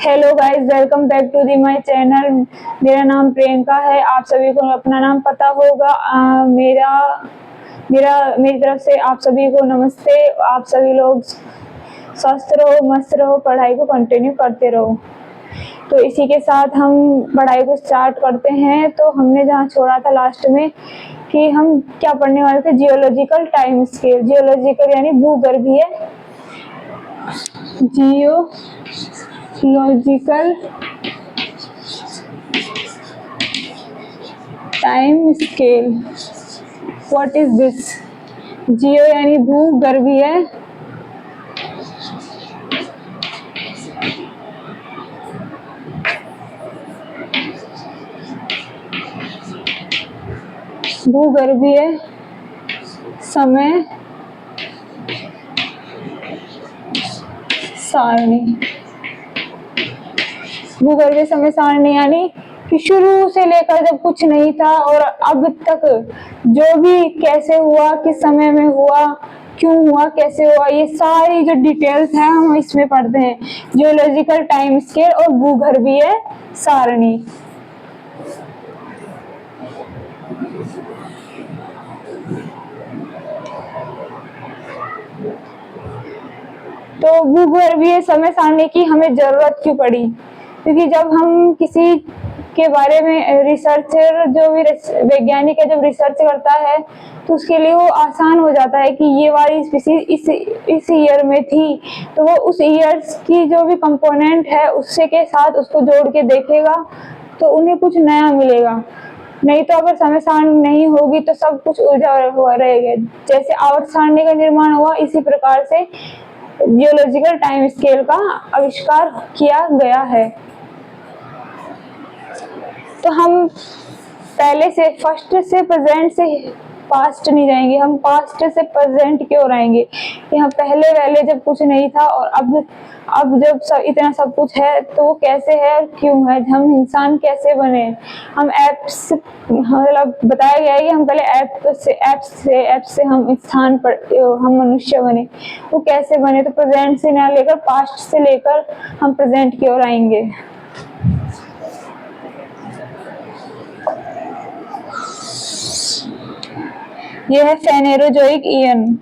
Hello guys, welcome back to the my channel. मेरा नाम प्रियंका है। आप सभी को अपना नाम पता होगा। मेरी तरफ से आप सभी को नमस्ते। आप सभी लोग स्वस्थ रहो, मस्त रहो, पढ़ाई को कंटिन्यू करते रहो। तो इसी के साथ हम पढ़ाई को स्टार्ट करते हैं। तो हमने जहाँ छोड़ा था लास्ट में कि हम क्या पढ़ने वाले थे, जियोलॉजिकल टाइम स्केल। जियोलॉजिकल यानी भूगर्भीय, geological time scale. What is this? Geo यानी भूगर्भीय, भूगर्भीय समय सारणी। भूगर्भीय समय सारणी यानी कि शुरू से लेकर जब कुछ नहीं था और अब तक जो भी कैसे हुआ, किस समय में हुआ, क्यों हुआ, कैसे हुआ, ये सारी जो डिटेल्स हैं हम इसमें पढ़ते हैं। जियोलॉजिकल टाइम स्केल और भूगर्भीय सारणी। तो भूगर्भीय समय सारणी की हमें जरूरत क्यों पड़ी? क्योंकि जब हम किसी के बारे में रिसर्चर, जो भी वैज्ञानिक है, जब रिसर्च करता है तो उसके लिए वो आसान हो जाता है कि ये वाली स्पीसीज इस ईयर में थी, तो वो उस ईयर की जो भी कंपोनेंट है उससे के साथ उसको जोड़ के देखेगा तो उन्हें कुछ नया मिलेगा। नहीं तो अगर समय सारणी नहीं होगी तो सब कुछ उलझा हुआ रहेगा। जैसे आवर्त सारणी का निर्माण हुआ, इसी प्रकार से जियोलॉजिकल टाइम स्केल का आविष्कार किया गया है। तो हम पहले से फर्स्ट से प्रेजेंट से पास्ट नहीं जाएंगे, हम पास्ट से प्रेजेंट की ओर आएंगे। यहाँ पहले जब कुछ नहीं था और अब जब इतना सब कुछ है तो वो कैसे है और क्यों है, हम इंसान कैसे बने। हम ऐप्स, मतलब बताया गया है कि हम पहले ऐप से हम स्थान पर हम मनुष्य बने, वो कैसे बने। तो प्रेजेंट से ना लेकर पास्ट से लेकर हम प्रेजेंट की ओर आएंगे। यह है फेनेरोजोइक ईयन।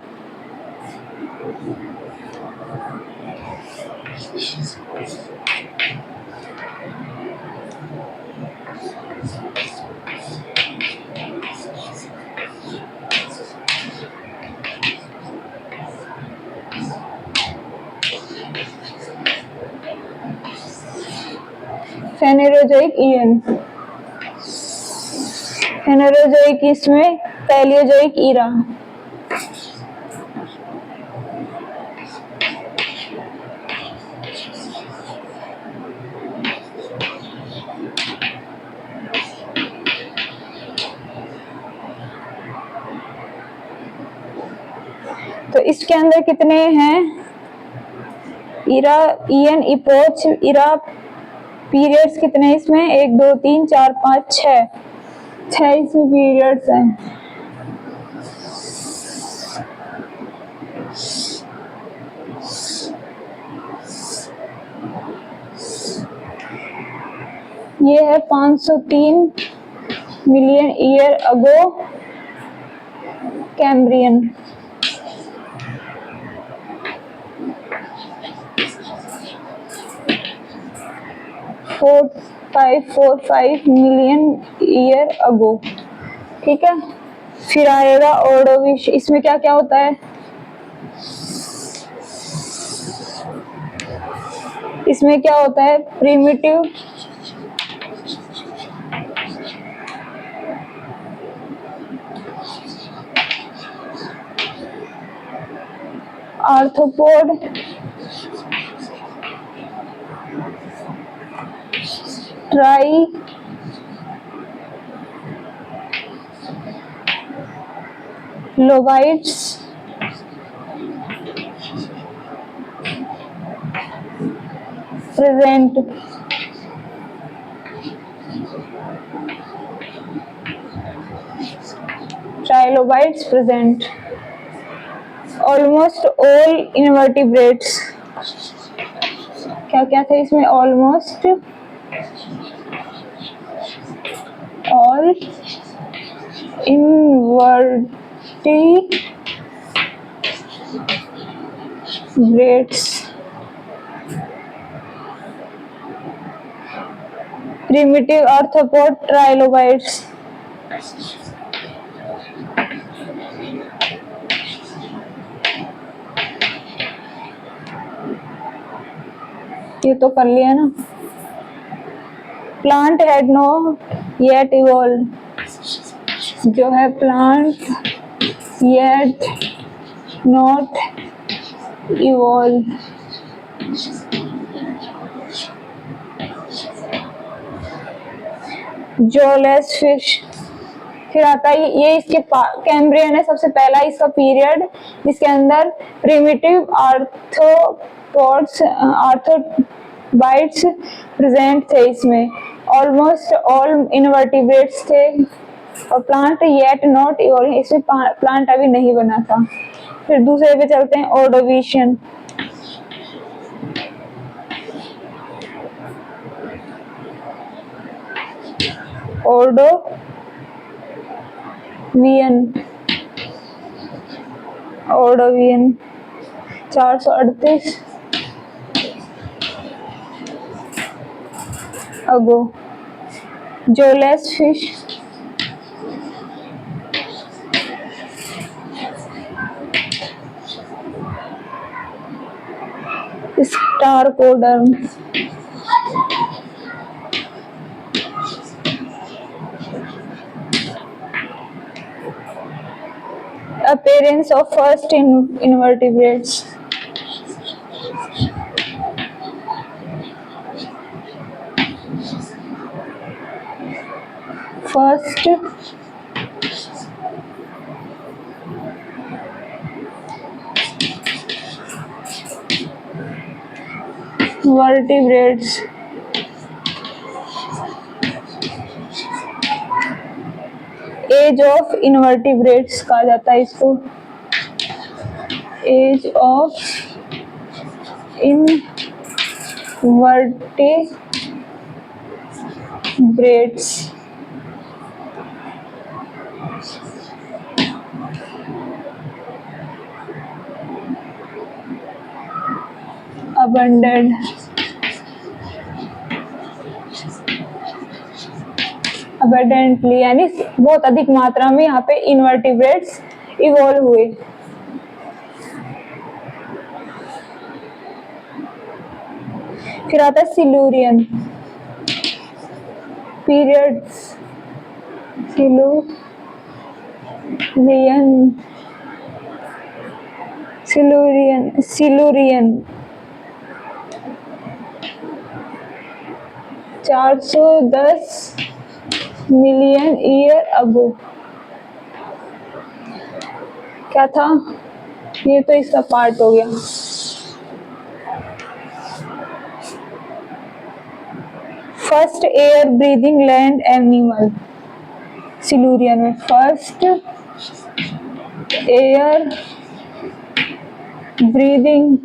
फेनेरोजोइक ईयन, फेनेरोजोइक, इसमें पैलियोजोइक ईरा। तो इसके अंदर कितने हैं इरा, ईयन, इपोच, इरा पीरियड्स कितने हैं इसमें? 1 2 3 4 5 6 इसमें पीरियड्स हैं। ये है 503 मिलियन ईयर अगो कैम्ब्रियन। 4545 million year ago. ठीक है, फिर आएगा ऑर्डोविश। इसमें क्या क्या होता है? इसमें क्या होता है? Primitive arthropod, trilobites, present. Trilobites present. Almost all invertebrates क्या क्या था इसमें? Almost all invertebrates, primitive arthropod trilobites, ये तो कर लिया ना। Plant had no yet evolve, जो है plant yet not evolve. Jawless fish, फिर आता है ये इसके कैम्ब्रियन है सबसे पहला इसका पीरियड, जिसके अंदर प्रिमिटिव आर्थ्रोबाइट्स प्रेजेंट थे इसमें। ऑलमोस्ट ऑल इनवर्टिब्रेट्स थे और प्लांट येट नॉट इवॉल्व, इसमें प्लांट अभी नहीं बना था। फिर दूसरे पे चलते हैं, Ordovician. Ordovician 438 ago. Jawless fish, ostracoderm, appearance of first invertebrates, first vertebrates, age of invertebrates कहा जाता है इसको, age of invertebrates. Abundant, abundantly यानी बहुत अधिक मात्रा में यहाँ पे इनवर्टिब्रेट्स इवॉल्व हुए। फिर आता है Silurian periods, Silurian 410 million year ago. क्या था ये? तो इसका पार्ट हो गया। First air breathing land animal, Silurian में first air breathing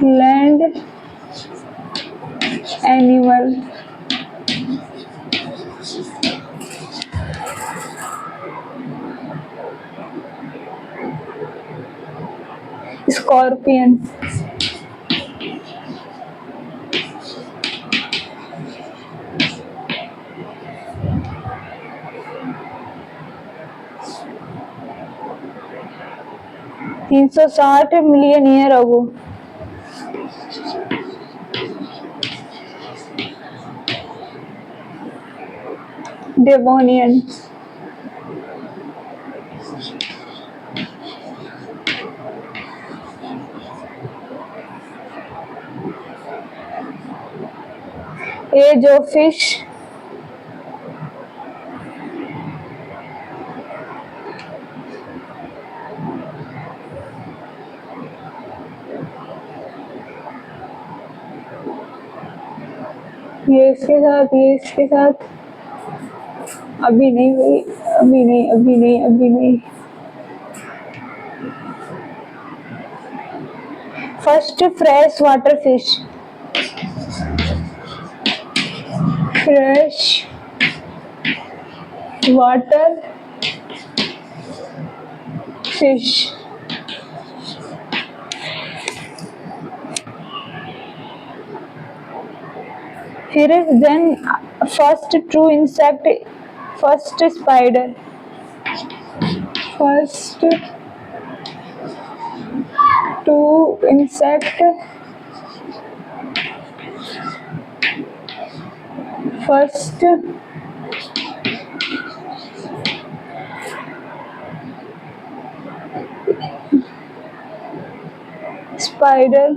land animal, scorpion. तीन 360 million year ago. Devonian, age of fish, ये इसके साथ, ये इसके साथ, अभी नहीं हुई, अभी नहीं। First fresh water fish, fresh water fish. फिर then first true insect, first spider, first to insect, first spider,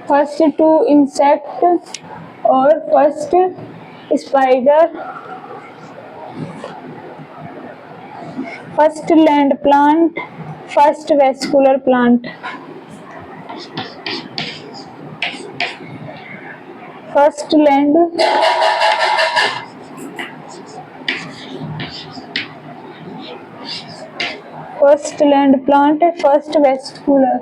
first to insect और first spider, first land plant, first vascular plant, first land plant, first vascular.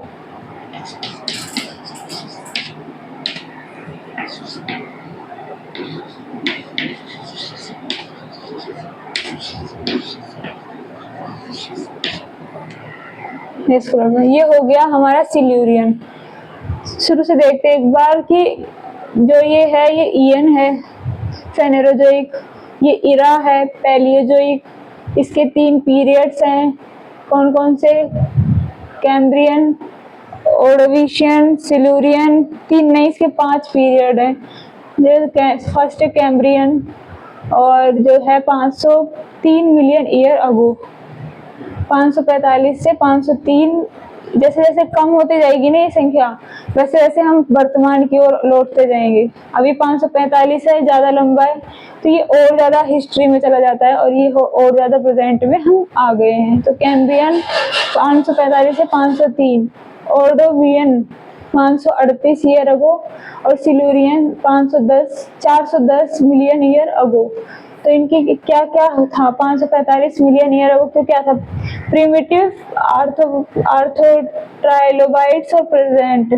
ये हो गया हमारा Silurian. शुरू से देखते एक बार कि जो ये है ये ईयन है, फेनेरोजोइक, ये इरा है, पैलियोजोइक। इसके 3 पीरियड्स हैं, कौन कौन से? Cambrian, Ordovician, Silurian. 3 नहीं, इसके 5 पीरियड हैं। जो फर्स्ट कैम्ब्रियन और जो है 503 मिलियन ईयर अगो, 545 से 503। जैसे जैसे कम होते जाएगी ना ये संख्या, वैसे वैसे हम वर्तमान की ओर लौटते जाएंगे। अभी 545 है, ज्यादा लंबा है, तो ये और ज्यादा हिस्ट्री में चला जाता है और ये और ज्यादा प्रेजेंट में हम आ गए हैं। तो कैम्ब्रियन 545 से 503, ऑर्डोवियन 538 ईयर अगो और सिल्यूरियन 410 मिलियन ईयर अगो। तो इनकी क्या क्या था? 545 मिलियन ईयर अगो तो क्या था? प्रिमिटिव आर्थ्रोट्राइलोबाइट्स और प्रेजेंट,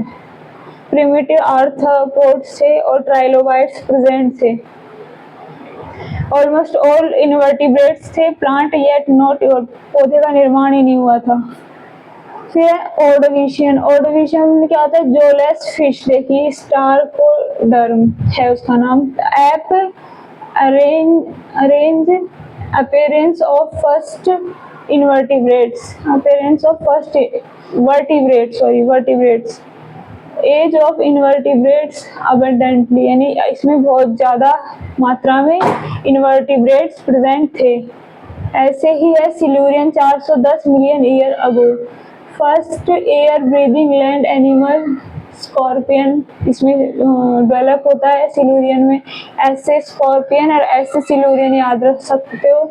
प्रिमिटिव आर्थ्रोपोड्स थे और ट्राइलोबाइट्स प्रेजेंट थे। ऑलमोस्ट ऑल इनवर्टिब्रेट्स थे, प्लांट येट नॉट, पौधे का निर्माण ही नहीं हुआ था। फिर ऑर्डोविशियन, ऑर्डोविशियन में क्या होता है? जोलेस फिश, देखिए स्टारकोडर्म है उसका नाम। App arrange appearance of first invertebrates, appearance of first vertebrates, age of invertebrates abundantly, यानी इसमें बहुत ज़्यादा मात्रा में invertebrates प्रेजेंट थे। ऐसे ही है सिल्यूरियन 410 मिलियन ईयर अगो। First air breathing land animal scorpion इसमें डेवलप होता है सिल्यूरियन में। ऐसे स्कॉर्पियन और ऐसे सिल्यूरियन याद रख सकते हो।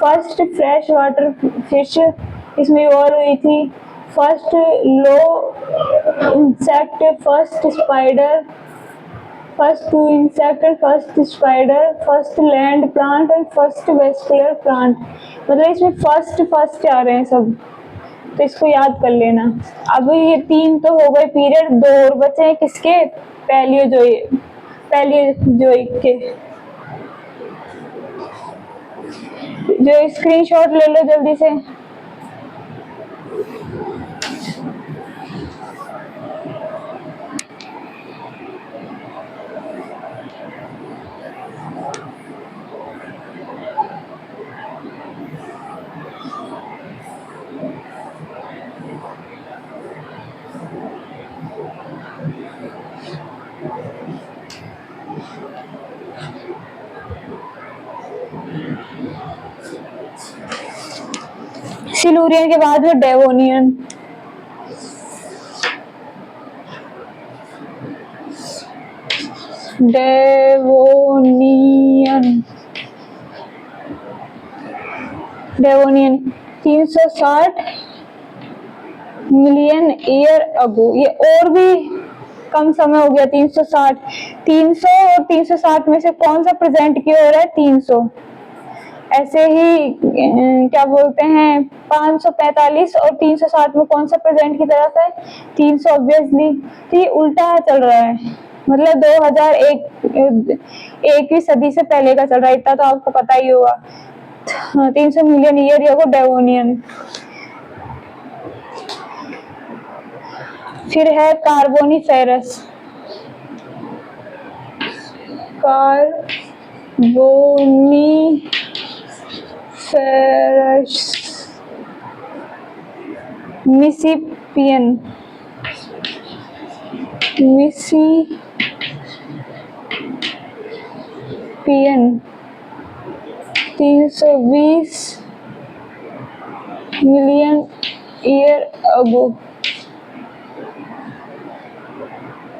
फर्स्ट फ्रेश वाटर फिश इसमें और हुई थी। First low insect, first spider, first to insect, first spider, first land plant और फर्स्ट वेस्कुलर प्लांट। मतलब इसमें फर्स्ट आ रहे हैं सब, तो इसको याद कर लेना। अब ये 3 तो हो गए पीरियड, 2 और बचे हैं किसके? पैलियोजोइक के। जो स्क्रीनशॉट ले लो जल्दी से। सिल्यूरियन के बाद में डेवोनियन, डेवोनियन 360 मिलियन ईयर अगो। ये और भी कम समय हो गया 360। 300 और 360 में से कौन सा प्रेजेंट की हो रहा है? 300। ऐसे ही क्या बोलते हैं 545 और 360 में कौन सा प्रेजेंट की तरफ है? 300 ऑब्वियसली। तो ये उल्टा चल रहा है, मतलब 2001वीं सदी से पहले का चल रहा है, इतना तो आपको पता ही होगा। 300 मिलियन ईयर या डेवोनियन। फिर है Carboniferous. Carboniferous Mississippian 320 million year ago.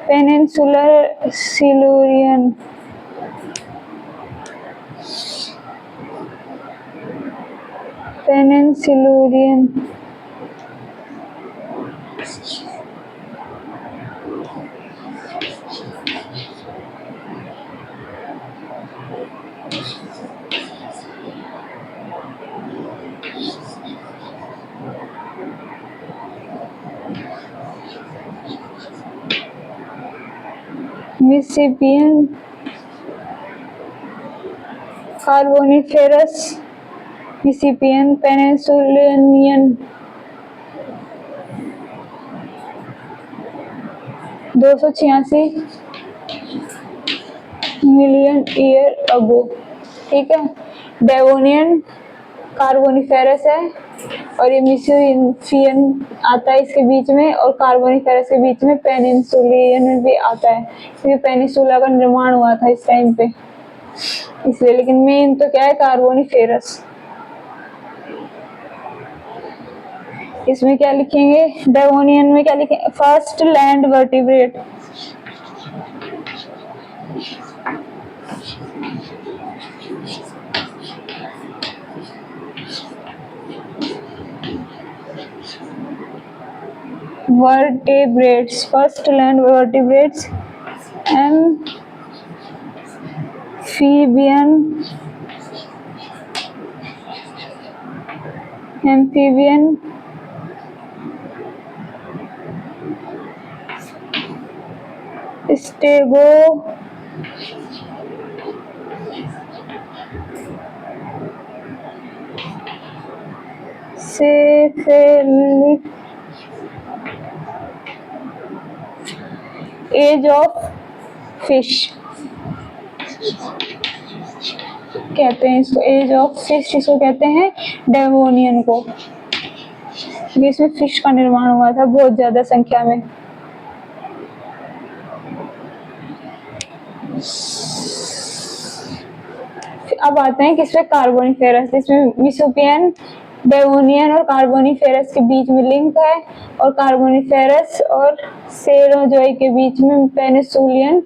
Pennsylvanian Silurian Mississippian Carboniferous Mississippian Pennsylvanian 286 million year ago. ठीक है, डेवोनियन कार्बोनिफेरस है और ये मिसिपियन आता है इसके बीच में, और कार्बोनिफेरस के बीच में पेनिनसुलियन भी आता है, क्योंकि पेनिनसुला का निर्माण हुआ था इस टाइम पे इसलिए। लेकिन मेन तो क्या है? कार्बोनिफेरस। इसमें क्या लिखेंगे? डेवोनियन में क्या लिखेंगे? First land vertebrate. Vertebrates, first land vertebrates. Amphibian stegocephalic age of fish कहते हैं इसको, एज ऑफ फिश इसको कहते हैं डेवोनियन को। इसमें फिश का निर्माण हुआ था बहुत ज्यादा संख्या में। अब आते हैं किस पे? कार्बोनिफेरस, जिसमें मिसिपियन, डेवोनियन और कार्बोनिफेरस के बीच में लिंक है, और कार्बोनिफेरस और सेरोजोइक के बीच में पेनिनसुलियन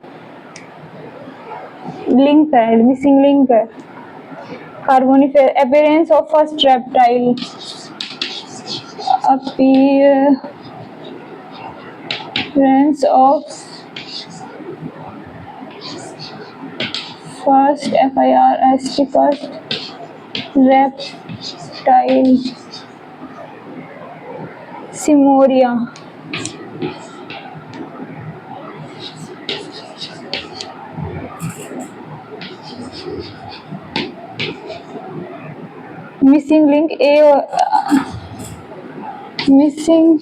लिंक है, मिसिंग लिंक है। Carboniferous appearance of first reptile, appearance of first FIRST first reptile Seymouria. Missing link missing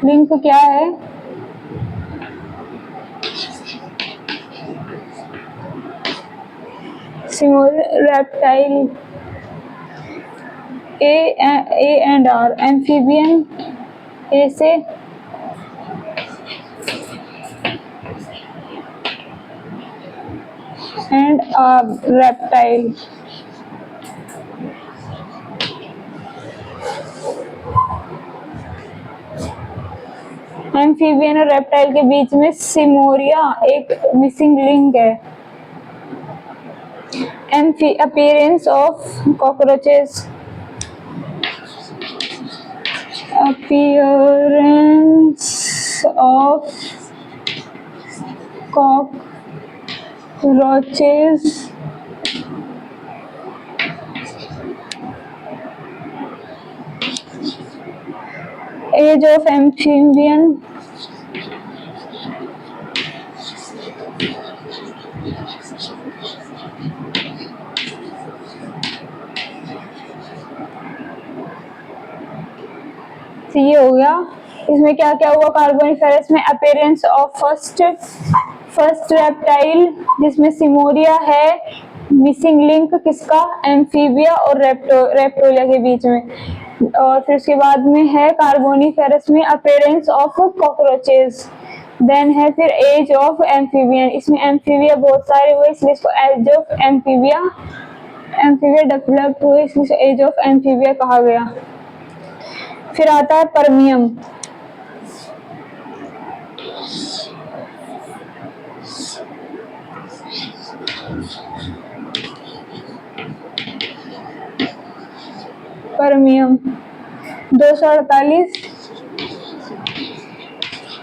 link क्या है? Reptile A and R, amphibian A से, एंड R रेप्टाइल। एम्फीबियन और रेप्टाइल के बीच में Seymouria एक मिसिंग लिंक है। Appearance of cockroaches, appearance of cockroaches age of amphibian तो ये हो गया। इसमें क्या क्या हुआ कार्बोनिफेरस में? अपीयरेंस ऑफ फर्स्ट रेप्टाइल जिसमें सिमोरिया है, मिसिंग लिंक किसका? एम्फीबिया और रेप्टोलिया के बीच में। और फिर उसके बाद में है कार्बोनिफेरस में अपीयरेंस ऑफ कॉकरोचेस। देन है फिर एज ऑफ एम्फीबियन, इसमें एम्फीबिया बहुत सारे हुए इसलिए इसको एज ऑफ एम्फीबिया डेवलप हुए इसलिए एज ऑफ एम्फीबिया कहा गया। फिर आता है premium. Premium 248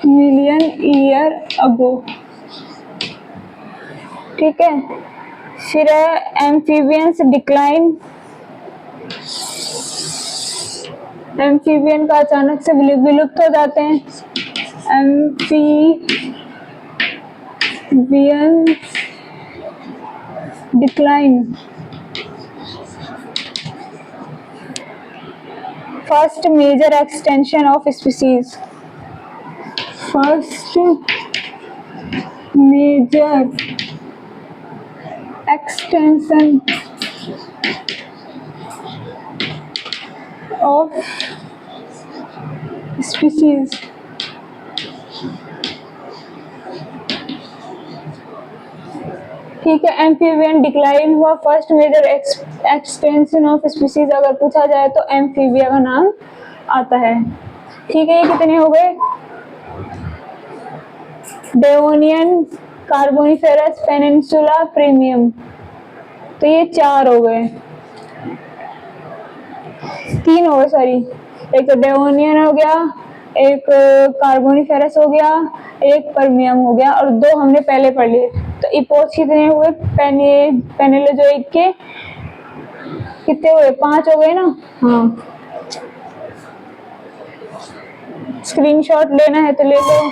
million year ago. ठीक है। फिर है एम्फीबियंस डिक्लाइन। एम्फीबियन का अचानक से विलुप्त हो जाते हैं। Amphibian decline. First major extinction of species. First major extinction of species. ठीक है। एम्फीबियन डिक्लाइन हुआ, first major extinction of species अगर पूछा जाए तो एम्फीबिया का नाम आता है। ठीक है। ये कितने हो गए? Devonian, Carboniferous, peninsula, premium. तो ये 4 हो गए, 3 हो गए सॉरी। एक तो डेवोनियन हो गया, एक कार्बोनिफेरस हो गया, एक परमियम हो गया और 2 हमने पहले पढ़ लिए। तो इपोच कितने हुए? पेनेलोजोइक के कितने हुए? 5 हो गए ना। हाँ, स्क्रीनशॉट लेना है तो ले लो।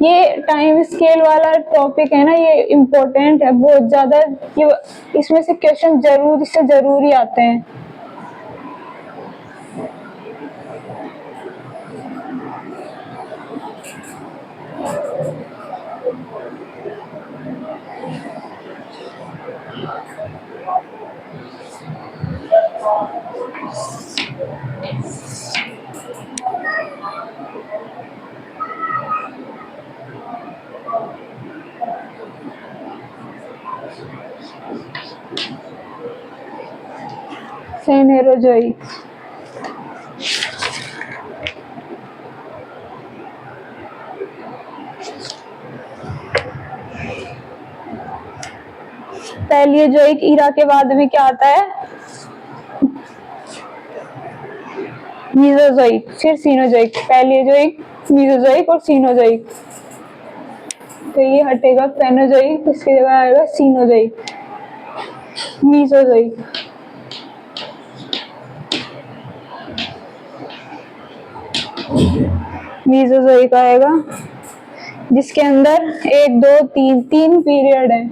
ये टाइम स्केल वाला टॉपिक है ना, ये इम्पोर्टेंट है बहुत ज्यादा। इसमें से क्वेश्चन जरूरी आते हैं। फेनेरोजोइक। पैलियोजोइक ईरा के बाद में क्या आता है? मीसोजोइक, फिर सीनोजोइक। पैलियोजोइक, मीसोजोइक और सीनोजोइक। तो ये हटेगा फेनोजोइक, इसकी जगह आएगा सीनोजोइक, मीसोजोइक। मीसोजोइक आएगा जिसके अंदर 1 2 3 पीरियड है।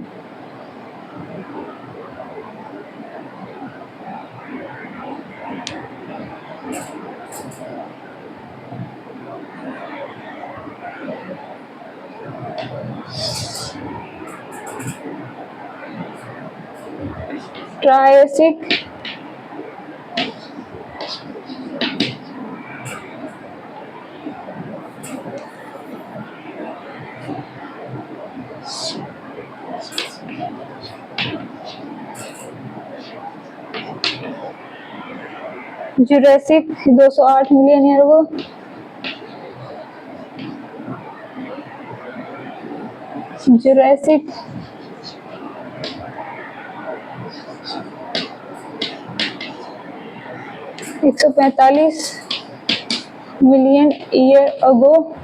ट्रायसिक, जुरासिक 208 मिलियन ईयर वो। Jurassic $145 million year ago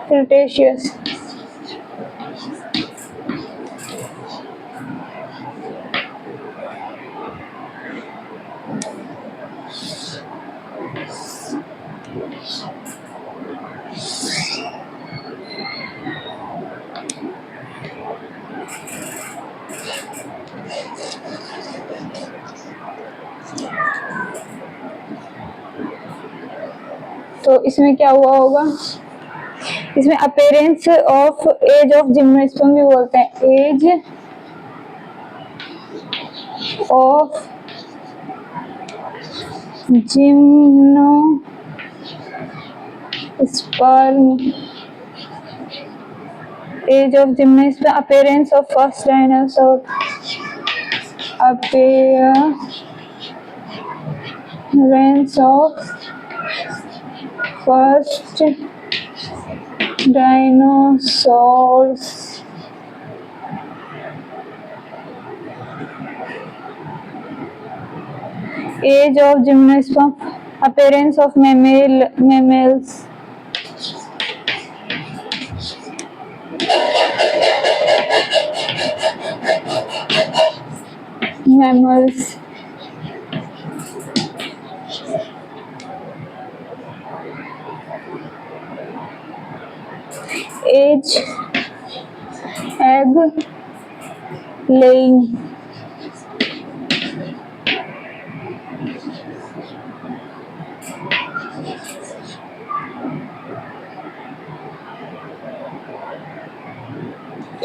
Cretaceous. तो इसमें क्या हुआ होगा, इसमें appearance of age of gymnosperm भी बोलते हैं, age of gymnosperm, age of gymnosperm, appearance of first dinosaur, appearance of first dinosaurs, age of gymnosperm, appearance of mammals, age, egg laying,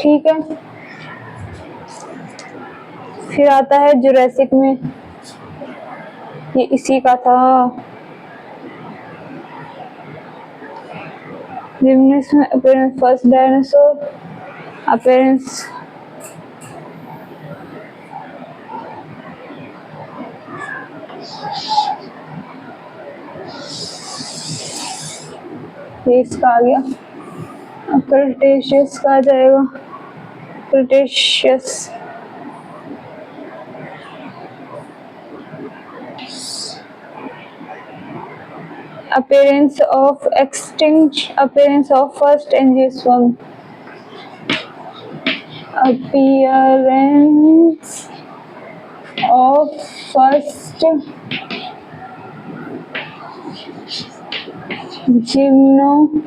ठीक है। फिर आता है जुरासिक में, ये इसी का था, appearance first dinosaur, appearance ये इसका आ गया, क्रेटेशियस का आ जाएगा, Cretaceous, appearance of extinct, appearance of first angiosperm, appearance of first gymnosperm,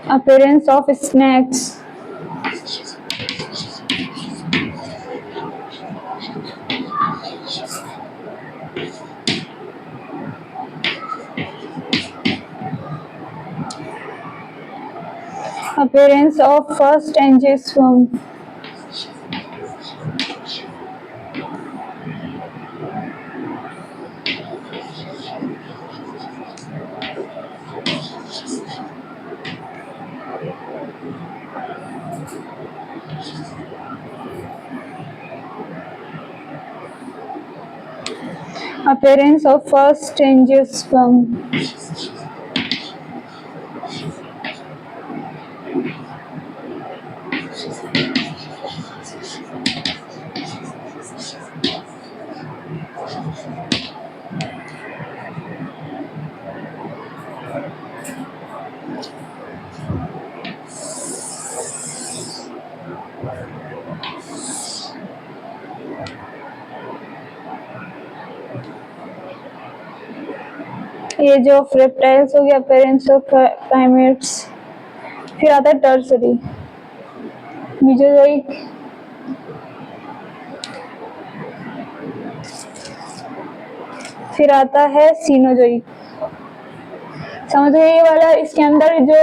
appearance of snakes, appearance of first angiosperm, appearance of first angiosperm, age of reptiles हो गया, appearance of primates. फिर आता है टर्सरी, मेसोजोइक, फिर आता है Cenozoic. समझ गए ये वाला? इसके अंदर जो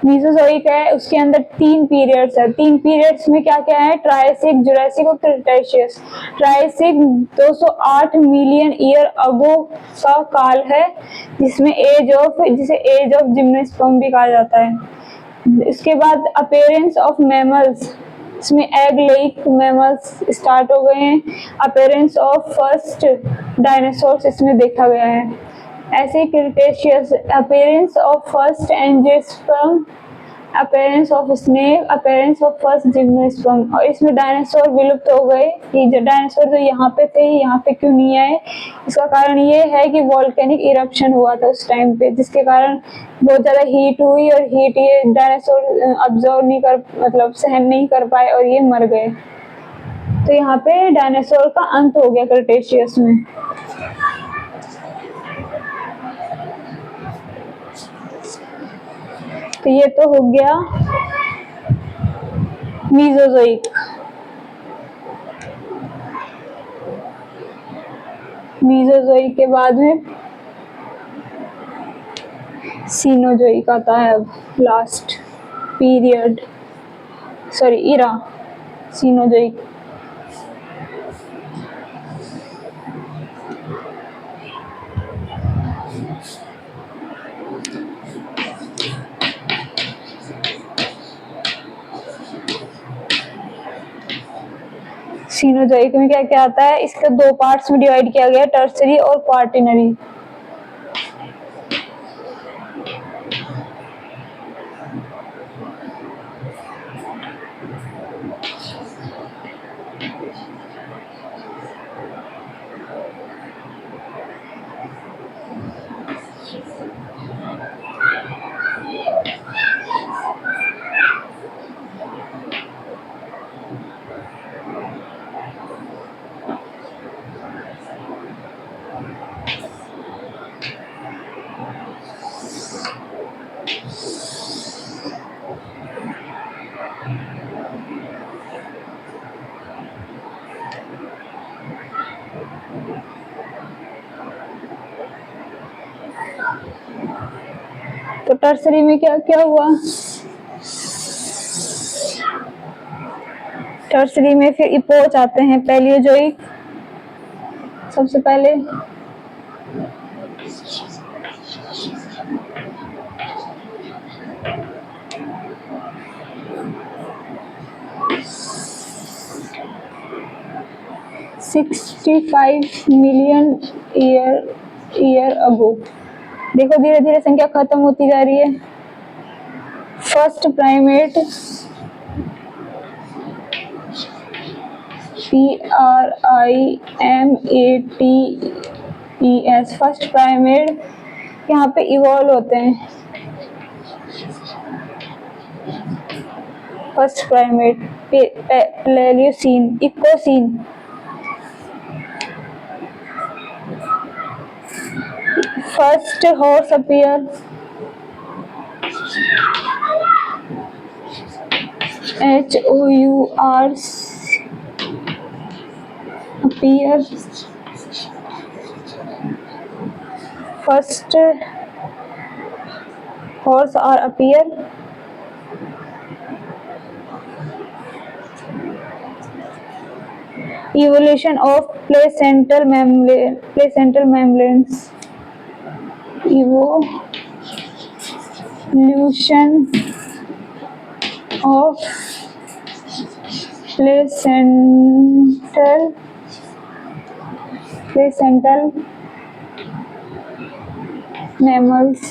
मेसोजोइक है उसके अंदर 3 पीरियड्स है। 3 पीरियड्स में क्या क्या है? ट्रायसिक, जुरासिक और क्रेटेशियस। ट्रायसिक 208 मिलियन ईयर अगो का काल है, जिसे एज ऑफ जिम्नोस्पर्म भी कहा जाता है। इसके बाद अपेयरेंस ऑफ मैमल्स इसमें एग लेइंग मैमल्स स्टार्ट हो गए हैं। अपीयरेंस ऑफ फर्स्ट डायनासोर्स इसमें देखा गया है। ऐसे Cretaceous appearance of first angiosperm, appearance of snake, appearance of first gymnosperm. और इसमें डायनासोर विलुप्त हो गए। ये जो डायनासोर जो यहाँ पे थे यहाँ पे क्यों नहीं आए? इसका कारण ये है कि वॉल्केनिक इरप्शन हुआ था उस टाइम पे, जिसके कारण बहुत ज़्यादा हीट हुई और हीट ये डायनासोर अब्जॉर्व नहीं कर मतलब सहन नहीं कर पाए और ये मर गए। तो यहाँ पे डायनासोर का अंत हो गया क्रिटेशियस में। तो ये तो हो गया मीसोजोइक। मीसोजोइक के बाद में सीनोजोइक आता है। अब लास्ट पीरियड इरा सीनोजोइक। सीनोजोइक में क्या क्या आता है? इसके दो पार्ट्स में डिवाइड किया गया है, टर्सरी और क्वार्टिनरी। तो टर्सरी में क्या क्या हुआ? टर्सरी में फिर इपोच आते हैं, पैलियोजोइक सबसे पहले, $65 मिलियन ईयर अगो। देखो धीरे धीरे संख्या खत्म होती जा रही है। First primate PRIMATES first primate यहाँ पे इवॉल्व होते हैं। First primate Paleocene, Eocene, first horse appear HOURS appear, first horse are appear, evolution of placental membranes, evolution of placental mammals,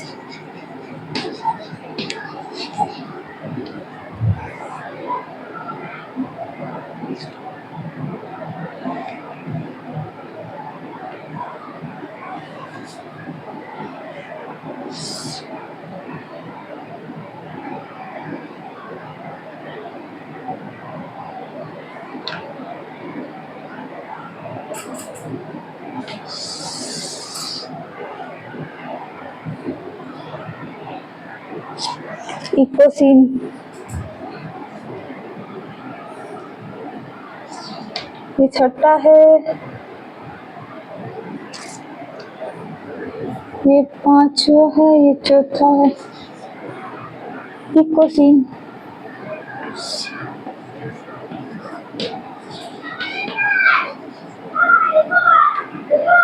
Eocene, ये छठा है, ये पांचवा है, ये चौथा है। इकोसीन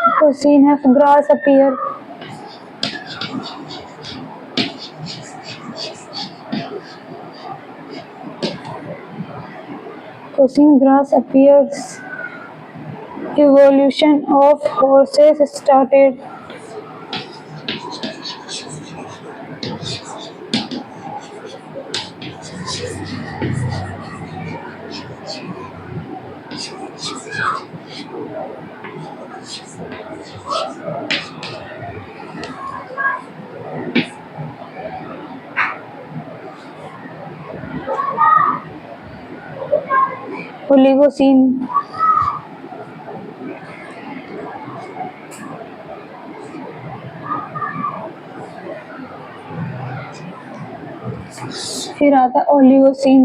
इकोसीन है grass appear, Oligocene grass appears. Evolution of horses started. Oligocene. फिर आता है ओलिगोसीन।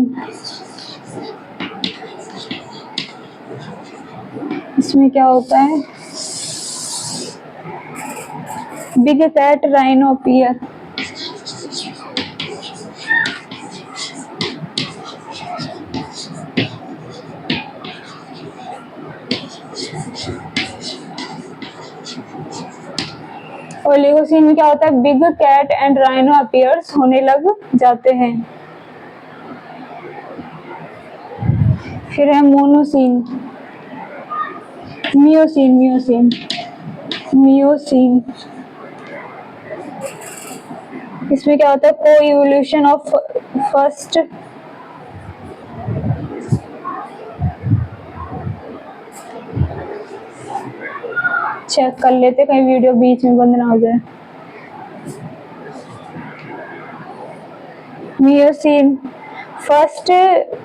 इसमें क्या होता है? Big cat राइनोपियर। ओलिगोसीन में क्या होता है? Big cat and rhino appears होने लग जाते हैं। फिर है मोनोसीन। Miocene Miocene Miocene. इसमें क्या होता है? को इवोल्यूशन ऑफ फर्स्ट चेक कर लेते कहीं वीडियो बीच में बंद ना हो जाए। मियोसीन फर्स्ट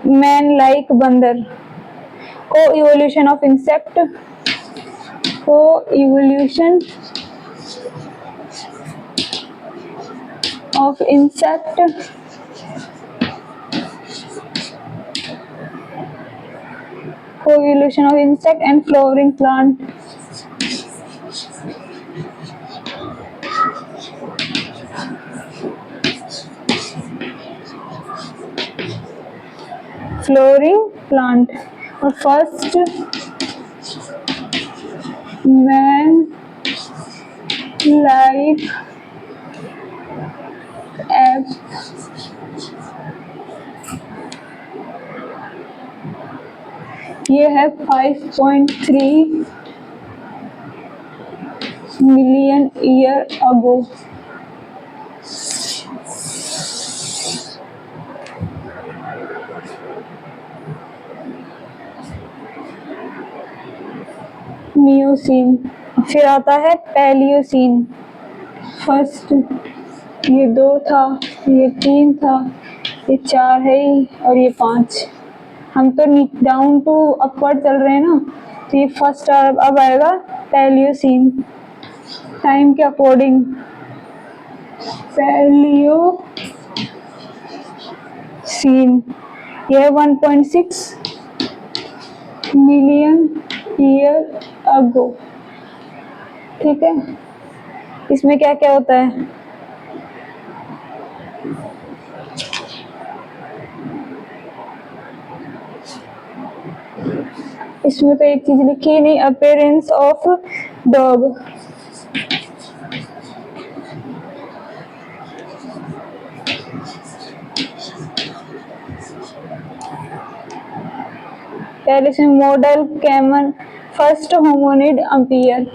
मैन लाइक बंदर। को इवोल्यूशन ऑफ इंसेक्ट। को इवोल्यूशन ऑफ इंसेक्ट। को evolution of insect and flowering plant. Flowering plant. और फर्स्ट मैन लाइक एप। ये है 5.3 मिलियन ईयर अगो। मियोसीन। फिर आता है पैलियोसीन। फर्स्ट ये 2 था, ये 3 था, ये 4 है और ये 5। हम तो डाउन टू अपवर्ड चल रहे हैं ना, तो ये फर्स्ट अब आएगा पैलियोसीन टाइम के अकॉर्डिंग। पैलियोसीन ये 1.6 मिलियन ईयर अगो। ठीक है, इसमें क्या क्या होता है? इसमें तो एक चीज लिखी ही नहीं, अपीयरेंस ऑफ डॉग। पहले से modern camel first hominid appear.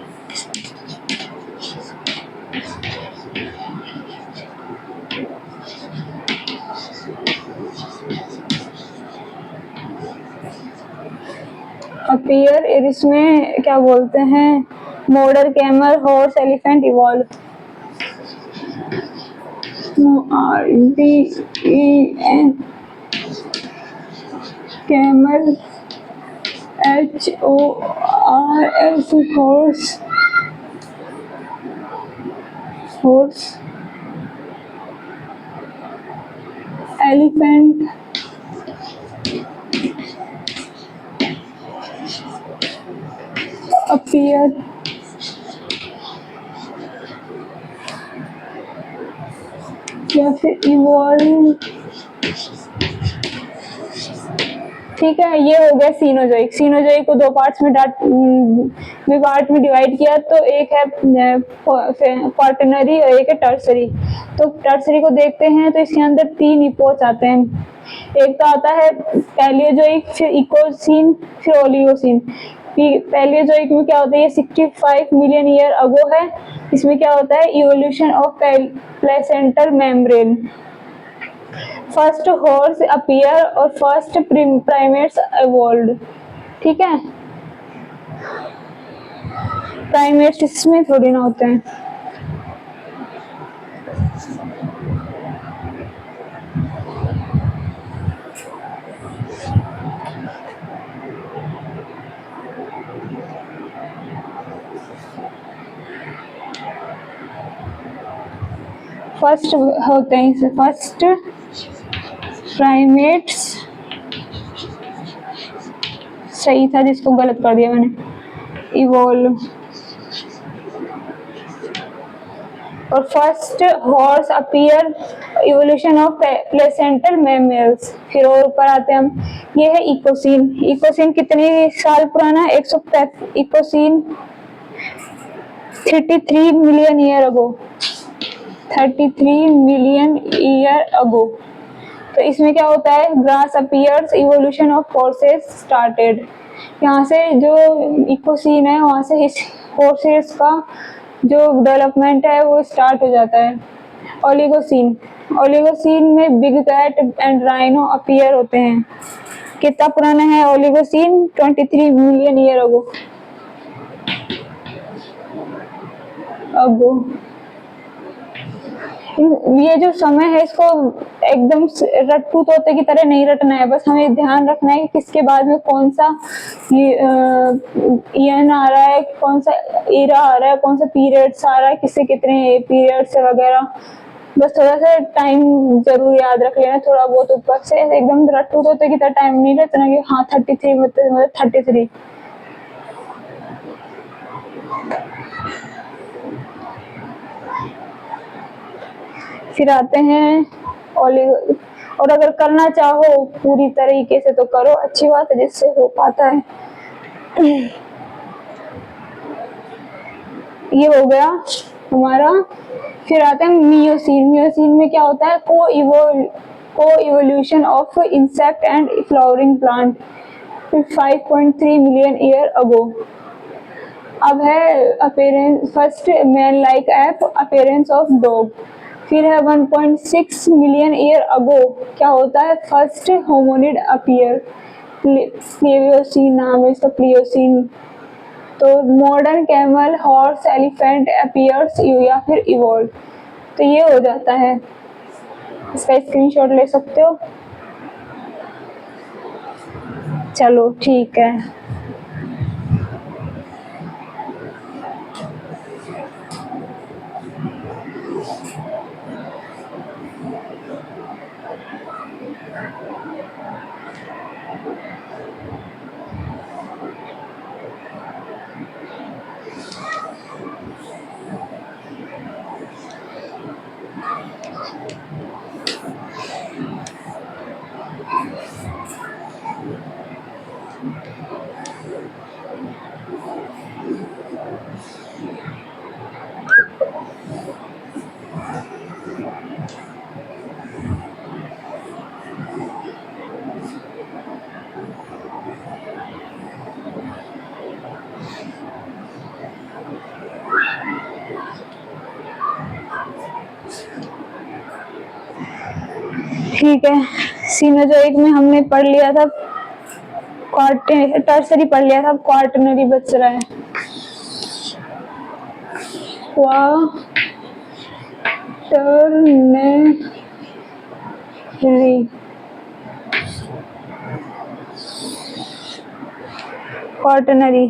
Appear इसमें क्या बोलते हैं? Modern camel horse elephant evolve. RDEN camel HORS horse elephant appear. या फिर इवॉल्व। ठीक है, ये हो गया सीनोजोइक। सीनोजोइक को 2 पार्ट्स में पार्ट में डिवाइड किया तो एक है क्वार्टनरी और एक है टर्सरी। तो टर्सरी को देखते हैं तो इसके अंदर 3 इपोच आते हैं। एक तो आता है पैलियोजोइक, फिर इकोसीन, फिर ओलिगोसीन। पैलियोजोइक में क्या होता है, ये 65 मिलियन ईयर अगो है। इसमें क्या होता है, evolution of placental membrane. First horse appear और फर्स्ट प्राइमेट्स इवॉल्व्ड। ठीक है, प्राइमेट्स इसमें थोड़ी ना होते हैं। फर्स्ट होते हैं, फर्स्ट प्राइमेट्स सही था, जिसको गलत कर दिया मैंने, इवॉल्व। और first horse appear, evolution of placental mammals. फिर और ऊपर आते हैं हम, ये है इकोसीन। इकोसीन कितने साल पुराना है, 135। इकोसीन 33 मिलियन ईयर अगो, 33 मिलियन ईयर अगो। तो इसमें क्या होता है, grass appears, evolution of horses started. यहाँ से जो इकोसीन है वहाँ से हॉर्सेस का जो डेवलपमेंट है वो स्टार्ट हो जाता है। ओलिगोसीन, ओलिगोसीन में big cat and rhino appear होते हैं। कितना पुराना है ओलिगोसीन, 23 मिलियन ईयर अगो। ये जो समय है इसको एकदम रट्टू तोते की तरह नहीं रटना है, बस हमें ध्यान रखना है कि किसके बाद में कौन सा ईयन आ रहा है, कौन सा एरा आ रहा है, कौन सा पीरियड्स आ रहा है, किससे कितने पीरियड्स वगैरह। बस थोड़ा सा टाइम जरूर याद रख लेना, थोड़ा बहुत ऊपर से, एकदम रट्टू तोते की तरह टाइम नहीं रखना कि हाँ 33 मतलब 33। फिर आते हैं और अगर करना चाहो पूरी तरीके से तो करो, अच्छी बात है, जिससे हो पाता है। ये हो गया हमारा। फिर आते हैं मियोसीन। मियोसीन में क्या होता है, को evolution of insect and flowering plant, 5.3 million year अगो। अब है appearance, first man like app appearance of dog. फिर है 1.6 मिलियन ईयर अगो, क्या होता है, फर्स्ट होमोनिड अपीयर, प्लेयोसीन नाम है इसका, प्लेयोसीन। तो modern camel, horse, elephant appears या फिर इवॉल्व। तो ये हो जाता है, इसका स्क्रीनशॉट ले सकते हो। चलो ठीक है। ठीक है, सीनोजोइक में हमने पढ़ लिया था, टर्सरी पढ़ लिया था, क्वार्टनरी बच रहा है। क्वार्टनरी,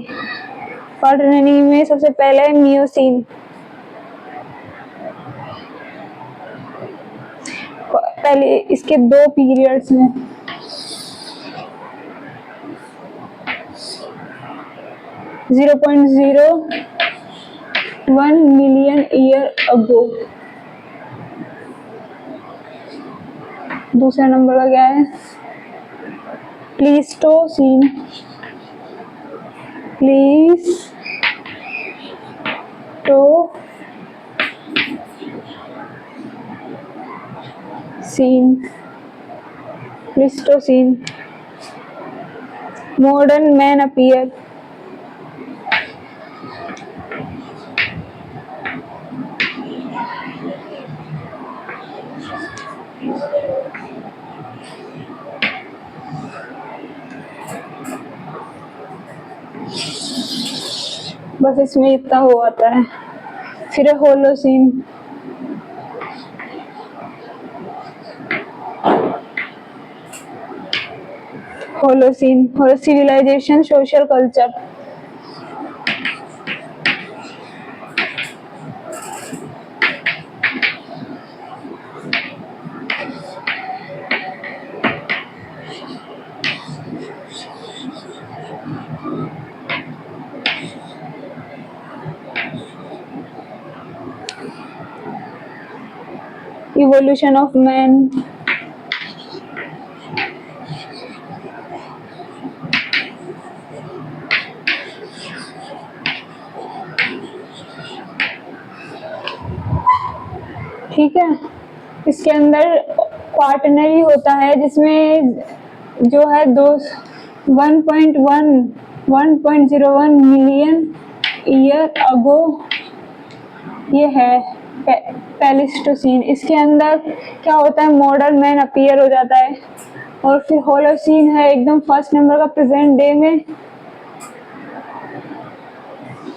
क्वार्टनरी में सबसे पहले है मियोसीन। पहले इसके 2 पीरियड्स हैं, (0.01 मिलियन ईयर अगो। दूसरा नंबर का क्या है, Pleistocene, Pleistocene Pleistocene. Modern man appear. बस इसमें इतना हो आता है। फिर Holocene. Civilisation, social culture. Evolution of man. ठीक है, इसके अंदर क्वाटरनरी होता है जिसमें जो है 1.01 मिलियन ईयर अगो ये है प्लेइस्टोसीन। इसके अंदर क्या होता है, मॉडर्न मैन अपीयर हो जाता है। और फिर होलोसीन है एकदम फर्स्ट नंबर का प्रेजेंट डे में।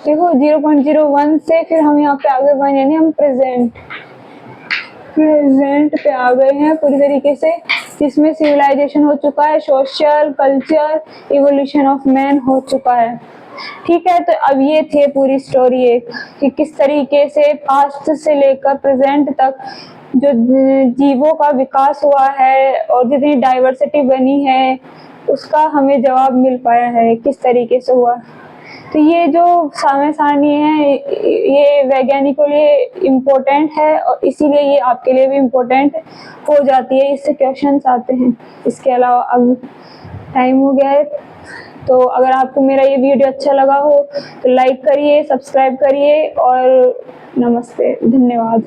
देखो 0.01 से फिर हम यहाँ पे आगे बढ़े, यानी हम प्रेजेंट पे आ गए हैं पूरी तरीके से, जिसमें सिविलाइजेशन हो चुका है, social culture, evolution of man हो चुका है। ठीक है, तो अब ये थे पूरी स्टोरी एक कि किस तरीके से पास्ट से लेकर प्रेजेंट तक जो जीवों का विकास हुआ है और जितनी डाइवर्सिटी बनी है उसका हमें जवाब मिल पाया है किस तरीके से हुआ। तो ये जो समय सारणी है ये वैज्ञानिकों के लिए इम्पोर्टेंट है और इसीलिए ये आपके लिए भी इम्पोर्टेंट हो जाती है, इससे क्वेश्चंस आते हैं। इसके अलावा अब टाइम हो गया है, तो अगर आपको मेरा ये वीडियो अच्छा लगा हो तो लाइक करिए, सब्सक्राइब करिए और नमस्ते, धन्यवाद।